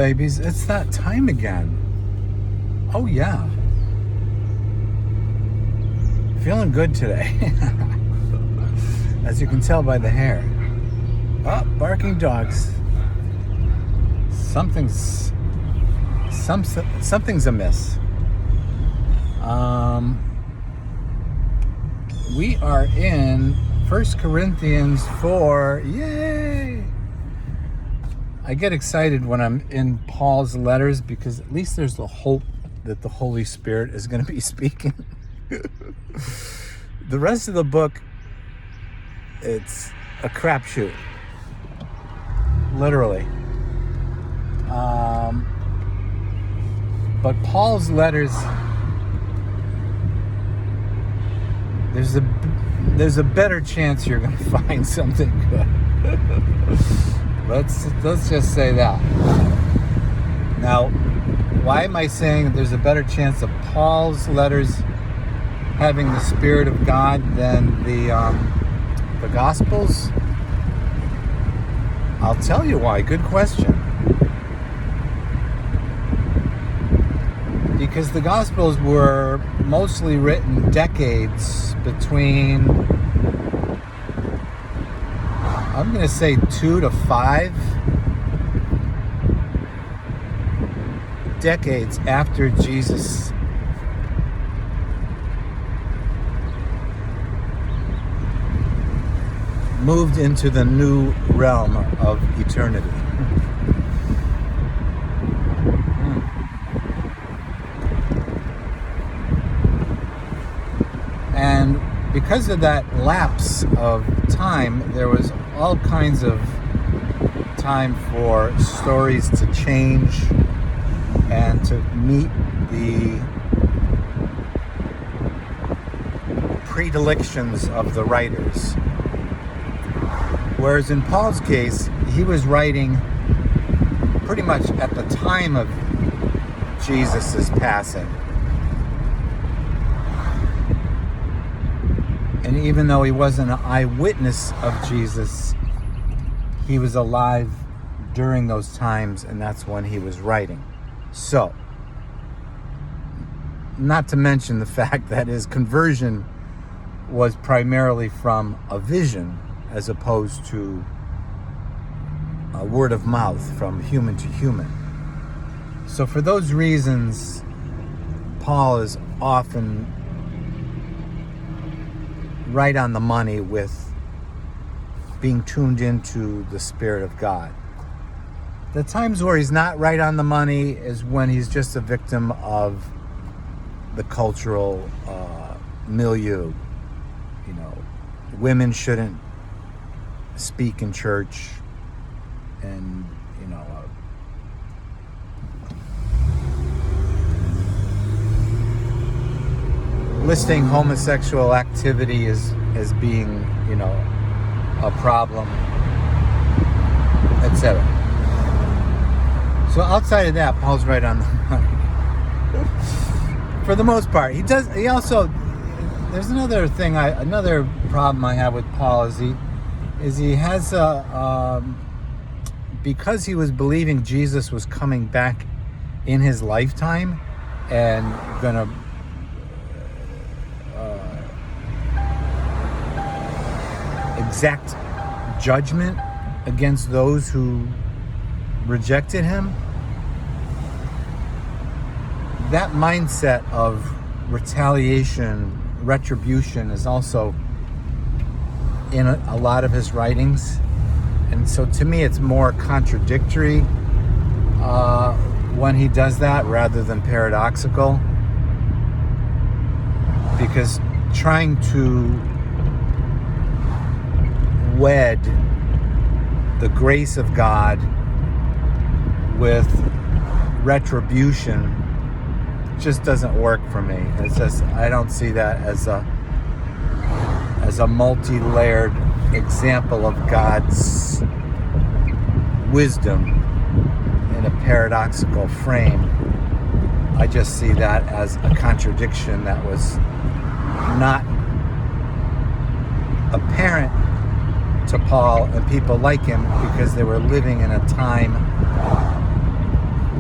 Babies, it's that time again. Oh yeah. Feeling good today. As you can tell by the hair. Oh, barking dogs. Something's amiss. We are in 1 Corinthians 4. Yay! I get excited when I'm in Paul's letters because at least there's the hope that the Holy Spirit is going to be speaking. The rest of the book, it's a crapshoot. Literally. But Paul's letters, there's a better chance you're going to find something good. Let's just say that. Now, why am I saying there's a better chance of Paul's letters having the Spirit of God than the Gospels? I'll tell you why. Good question. Because the Gospels were mostly written decades between, I'm going to say 2 to 5 decades after Jesus moved into the new realm of eternity. And because of that lapse of time, there was all kinds of time for stories to change and to meet the predilections of the writers. Whereas in Paul's case, he was writing pretty much at the time of Jesus' passing. And even though he wasn't an eyewitness of Jesus, he was alive during those times, and that's when he was writing. So, not to mention the fact that his conversion was primarily from a vision as opposed to a word of mouth from human to human. So for those reasons, Paul is often right on the money with being tuned into the Spirit of God. The times where he's not right on the money is when he's just a victim of the cultural milieu. You know, women shouldn't speak in church, and you know, listing homosexual activity as being, you know, a problem, etc. So outside of that, Paul's right on the money. For the most part. He also, there's another thing, another problem I have with Paul is he has because he was believing Jesus was coming back in his lifetime and gonna exact judgment against those who rejected him. That mindset of retaliation, retribution is also in a lot of his writings. And so to me, it's more contradictory when he does that rather than paradoxical. Because trying to wed the grace of God with retribution just doesn't work for me. It's just, I don't see that as a multi-layered example of God's wisdom in a paradoxical frame. I just see that as a contradiction that was not apparent to Paul and people like him because they were living in a time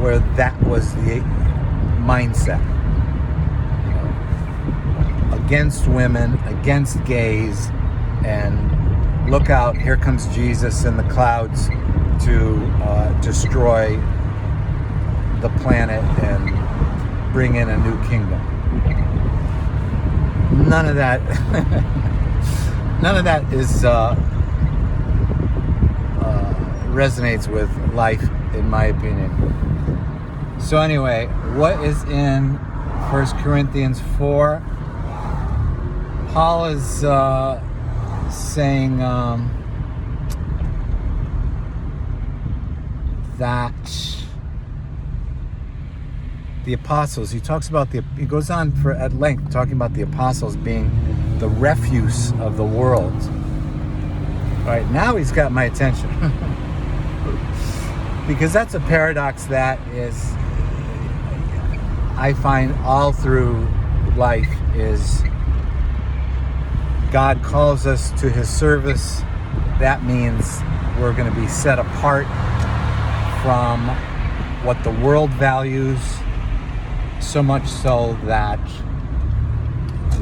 where that was the mindset. You know, against women, against gays, and look out, here comes Jesus in the clouds to destroy the planet and bring in a new kingdom. None of that is resonates with life, in my opinion. So anyway, what is in 1 Corinthians 4? Paul is saying that the apostles, he goes on at length talking about the apostles being the refuse of the world. All right, now he's got my attention. Because that's a paradox that is, I find all through life, is God calls us to his service. That means we're going to be set apart from what the world values, so much so that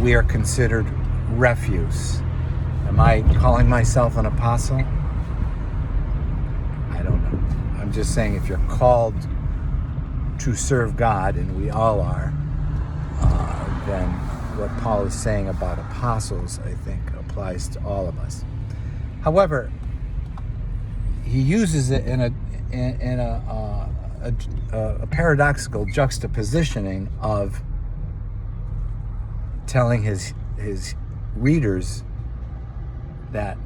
we are considered refuse. Am I calling myself an apostle? I don't know. I'm just saying, if you're called to serve God, and we all are, then what Paul is saying about apostles, I think, applies to all of us. However, he uses it in a paradoxical juxtapositioning of telling his readers that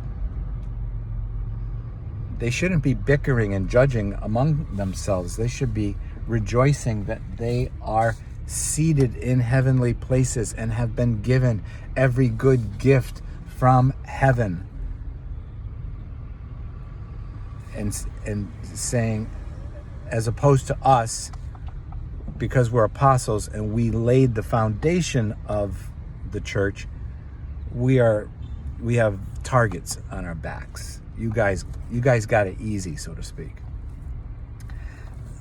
they shouldn't be bickering and judging among themselves. They should be rejoicing that they are seated in heavenly places and have been given every good gift from heaven. And saying, as opposed to us, because we're apostles and we laid the foundation of the church, we have targets on our backs. You guys got it easy, so to speak.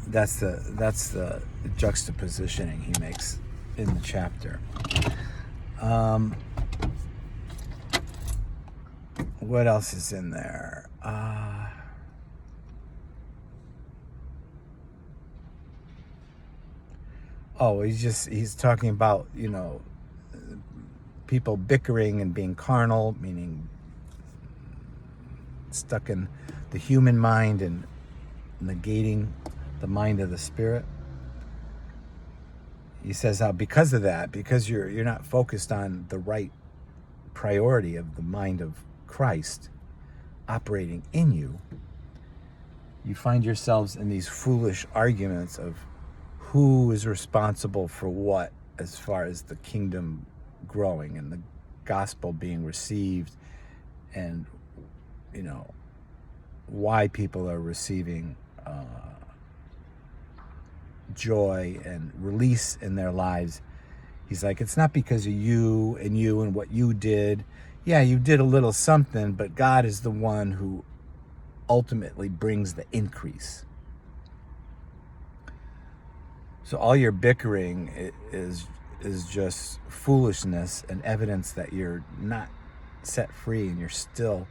That's the juxtapositioning he makes in the chapter. What else is in there? He's talking about, people bickering and being carnal, meaning stuck in the human mind and negating the mind of the spirit. He says how because of that, because you're not focused on the right priority of the mind of Christ operating in you, you find yourselves in these foolish arguments of who is responsible for what, as far as the kingdom growing and the gospel being received, and why people are receiving joy and release in their lives. He's like, it's not because of you and what you did. Yeah, you did a little something, but God is the one who ultimately brings the increase. So all your bickering is just foolishness and evidence that you're not set free and you're still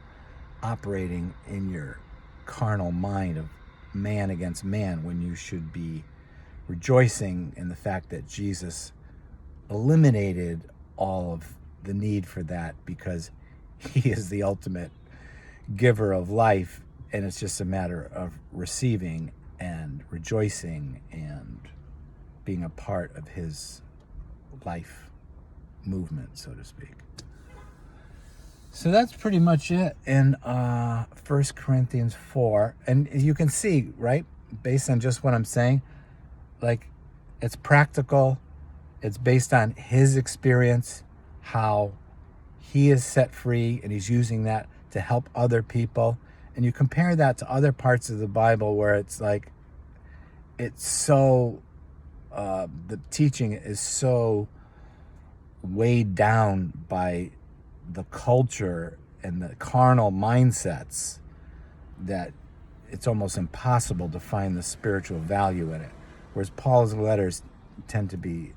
operating in your carnal mind of man against man, when you should be rejoicing in the fact that Jesus eliminated all of the need for that, because he is the ultimate giver of life, and it's just a matter of receiving and rejoicing and being a part of his life movement, so to speak. So that's pretty much it in 1 Corinthians 4. And you can see, right, based on just what I'm saying, like, it's practical. It's based on his experience, how he is set free, and he's using that to help other people. And you compare that to other parts of the Bible where it's like, it's so, the teaching is so weighed down by the culture and the carnal mindsets that it's almost impossible to find the spiritual value in it. whereas Paul's letters tend to be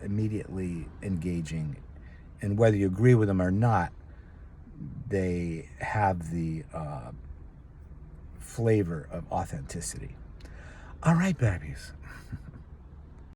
immediately engaging, and whether you agree with them or not, they have the flavor of authenticity. All right, babies.